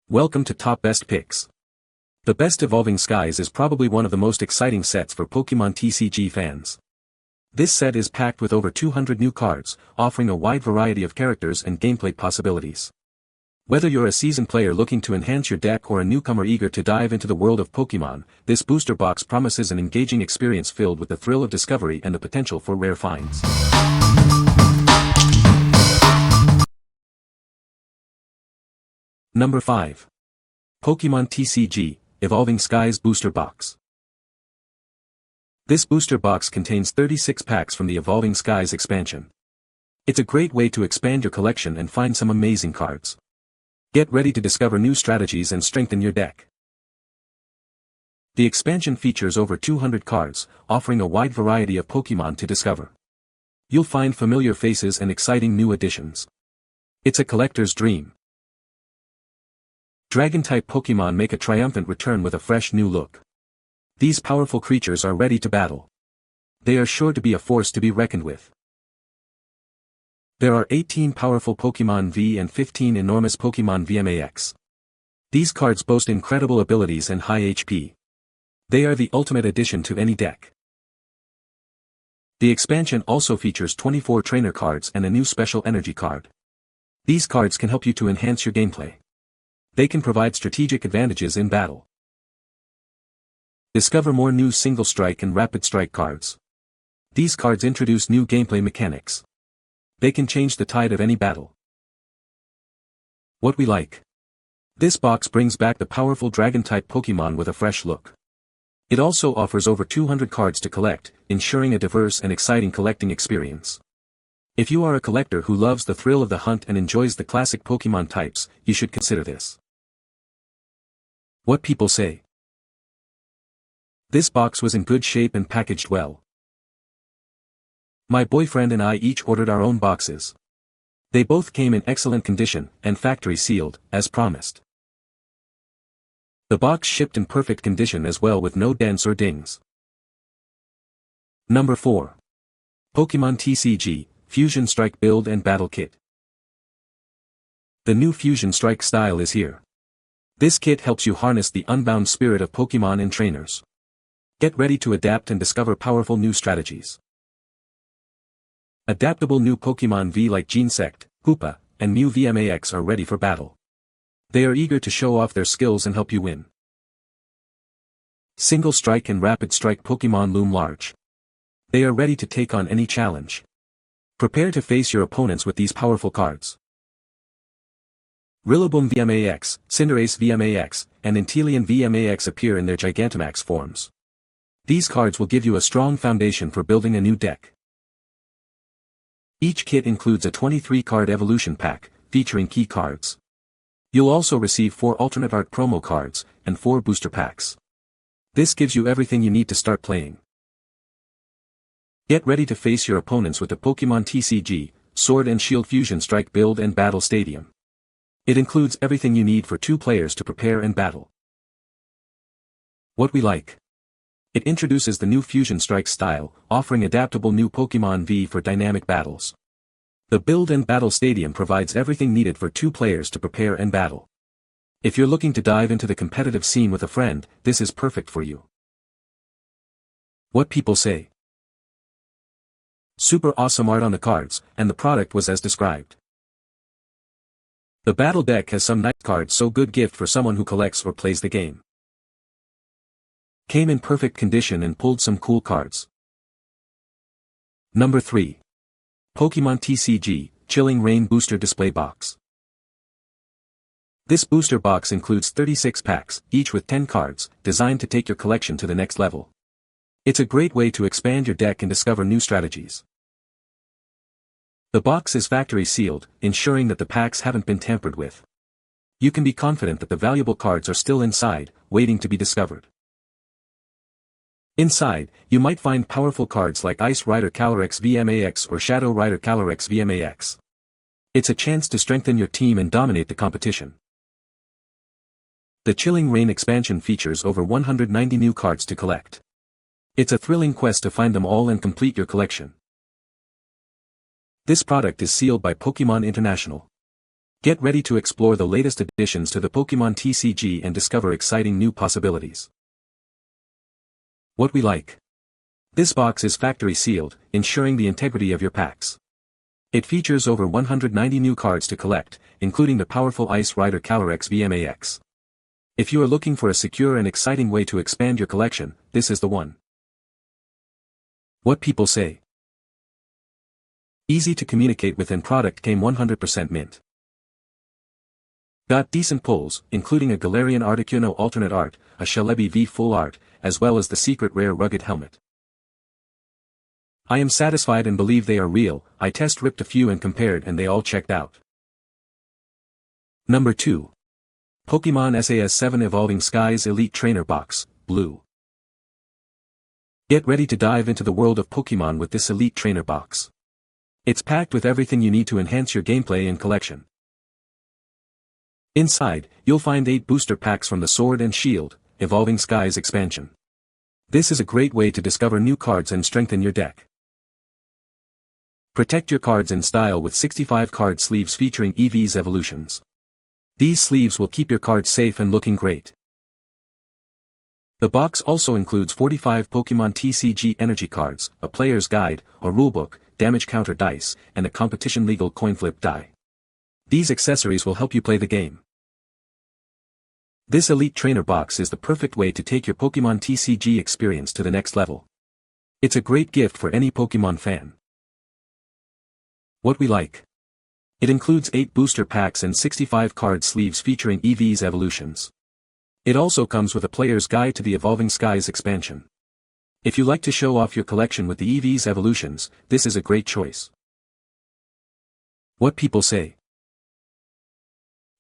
Welcome to Top Best Picks. The Best Evolving Skies is probably one of the most exciting sets for Pokemon TCG fans. This set is packed with over 200 new cards, offering a wide variety of characters and gameplay possibilities. Whether you're a seasoned player looking to enhance your deck or a newcomer eager to dive into the world of Pokemon, this booster box promises an engaging experience filled with the thrill of discovery and the potential for rare finds. Number 5. Pokemon TCG, Evolving Skies Booster Box. This booster box contains 36 packs from the Evolving Skies expansion. It's a great way to expand your collection and find some amazing cards. Get ready to discover new strategies and strengthen your deck. The expansion features over 200 cards, offering a wide variety of Pokemon to discover. You'll find familiar faces and exciting new additions. It's a collector's dream. Dragon-type Pokemon make a triumphant return with a fresh new look. These powerful creatures are ready to battle. They are sure to be a force to be reckoned with. There are 18 powerful Pokemon V and 15 enormous Pokemon VMAX. These cards boast incredible abilities and high HP. They are the ultimate addition to any deck. The expansion also features 24 trainer cards and a new special energy card. These cards can help you to enhance your gameplay. They can provide strategic advantages in battle. Discover more new Single Strike and Rapid Strike cards. These cards introduce new gameplay mechanics. They can change the tide of any battle. What we like. This box brings back the powerful Dragon-type Pokemon with a fresh look. It also offers over 200 cards to collect, ensuring a diverse and exciting collecting experience. If you are a collector who loves the thrill of the hunt and enjoys the classic Pokemon types, you should consider this. What people say. This box was in good shape and packaged well. My boyfriend and I each ordered our own boxes. They both came in excellent condition and factory sealed, as promised. The box shipped in perfect condition as well with no dents or dings. Number 4. Pokemon TCG, Fusion Strike Build and Battle Kit. The new Fusion Strike style is here. This kit helps you harness the unbound spirit of Pokemon and trainers. Get ready to adapt and discover powerful new strategies. Adaptable new Pokemon V like Genesect, Hoopa, and Mew VMAX are ready for battle. They are eager to show off their skills and help you win. Single Strike and Rapid Strike Pokemon loom large. They are ready to take on any challenge. Prepare to face your opponents with these powerful cards. Rillaboom VMAX, Cinderace VMAX, and Inteleon VMAX appear in their Gigantamax forms. These cards will give you a strong foundation for building a new deck. Each kit includes a 23-card evolution pack, featuring key cards. You'll also receive 4 alternate art promo cards, and 4 booster packs. This gives you everything you need to start playing. Get ready to face your opponents with the Pokemon TCG, Sword and Shield Fusion Strike Build and Battle Stadium. It includes everything you need for 2 players to prepare and battle. What we like. It introduces the new Fusion Strike style, offering adaptable new Pokemon V for dynamic battles. The Build and Battle Stadium provides everything needed for 2 players to prepare and battle. If you're looking to dive into the competitive scene with a friend, this is perfect for you. What people say. Super awesome art on the cards, and the product was as described. The battle deck has some nice cards, so good gift for someone who collects or plays the game. Came in perfect condition and pulled some cool cards. Number 3. Pokemon TCG, Chilling Reign Booster Display Box. This booster box includes 36 packs, each with 10 cards, designed to take your collection to the next level. It's a great way to expand your deck and discover new strategies. The box is factory sealed, ensuring that the packs haven't been tampered with. You can be confident that the valuable cards are still inside, waiting to be discovered. Inside, you might find powerful cards like Ice Rider Calyrex VMAX or Shadow Rider Calyrex VMAX. It's a chance to strengthen your team and dominate the competition. The Chilling Reign expansion features over 190 new cards to collect. It's a thrilling quest to find them all and complete your collection. This product is sealed by Pokemon International. Get ready to explore the latest additions to the Pokemon TCG and discover exciting new possibilities. What we like. This box is factory sealed, ensuring the integrity of your packs. It features over 190 new cards to collect, including the powerful Ice Rider Calyrex VMAX. If you are looking for a secure and exciting way to expand your collection, this is the one. What people say. Easy to communicate with, and product came 100% mint. Got decent pulls, including a Galarian Articuno alternate art, a Celebi V full art, as well as the secret rare rugged helmet. I am satisfied and believe they are real. I test ripped a few and compared, and they all checked out. Number 2. Pokemon SAS 7 Evolving Skies Elite Trainer Box, Blue. Get ready to dive into the world of Pokemon with this Elite Trainer Box. It's packed with everything you need to enhance your gameplay and collection. Inside, you'll find 8 booster packs from the Sword and Shield, Evolving Skies expansion. This is a great way to discover new cards and strengthen your deck. Protect your cards in style with 65 card sleeves featuring EV's evolutions. These sleeves will keep your cards safe and looking great. The box also includes 45 Pokemon TCG energy cards, a player's guide, a rulebook, damage counter dice, and a competition legal coin flip die. These accessories will help you play the game. This Elite Trainer box is the perfect way to take your Pokemon TCG experience to the next level. It's a great gift for any Pokemon fan. What we like. It includes 8 booster packs and 65 card sleeves featuring EV's evolutions. It also comes with a player's guide to the Evolving Skies expansion. If you like to show off your collection with the EV's evolutions, this is a great choice. What people say.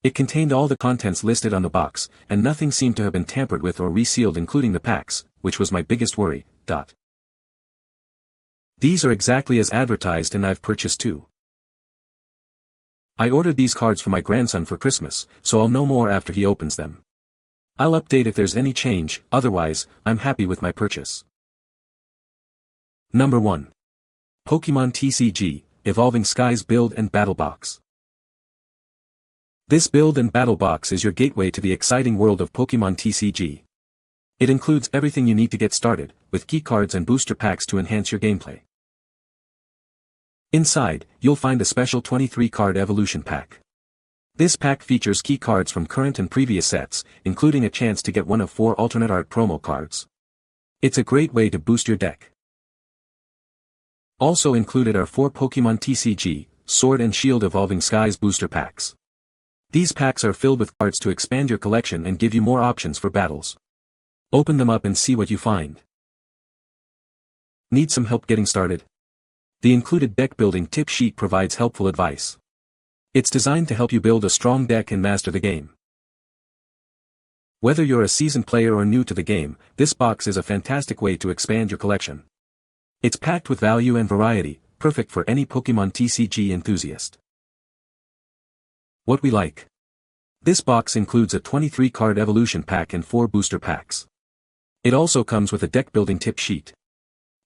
It contained all the contents listed on the box, and nothing seemed to have been tampered with or resealed, including the packs, which was my biggest worry. These are exactly as advertised, and I've purchased 2. I ordered these cards for my grandson for Christmas, so I'll know more after he opens them. I'll update if there's any change, otherwise, I'm happy with my purchase. Number 1. Pokemon TCG, Evolving Skies Build and Battle Box. This build and battle box is your gateway to the exciting world of Pokemon TCG. It includes everything you need to get started, with key cards and booster packs to enhance your gameplay. Inside, you'll find a special 23-card evolution pack. This pack features key cards from current and previous sets, including a chance to get one of 4 alternate art promo cards. It's a great way to boost your deck. Also included are 4 Pokemon TCG, Sword and Shield Evolving Skies booster packs. These packs are filled with cards to expand your collection and give you more options for battles. Open them up and see what you find. Need some help getting started? The included deck building tip sheet provides helpful advice. It's designed to help you build a strong deck and master the game. Whether you're a seasoned player or new to the game, this box is a fantastic way to expand your collection. It's packed with value and variety, perfect for any Pokemon TCG enthusiast. What we like. This box includes a 23-card evolution pack and 4 booster packs. It also comes with a deck building tip sheet.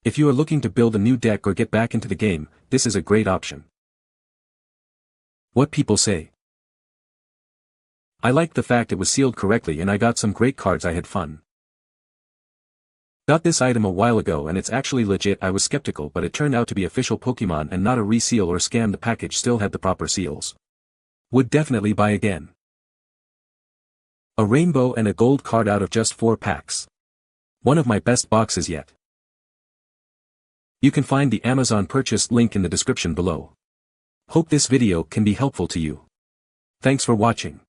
If you are looking to build a new deck or get back into the game, this is a great option. What people say. I liked the fact it was sealed correctly, and I got some great cards. I had fun. Got this item a while ago and it's actually legit. I was skeptical, but it turned out to be official Pokemon and not a reseal or scam. The package still had the proper seals. Would definitely buy again. A rainbow and a gold card out of just 4 packs. One of my best boxes yet. You can find the Amazon purchase link in the description below. Hope this video can be helpful to you. Thanks for watching.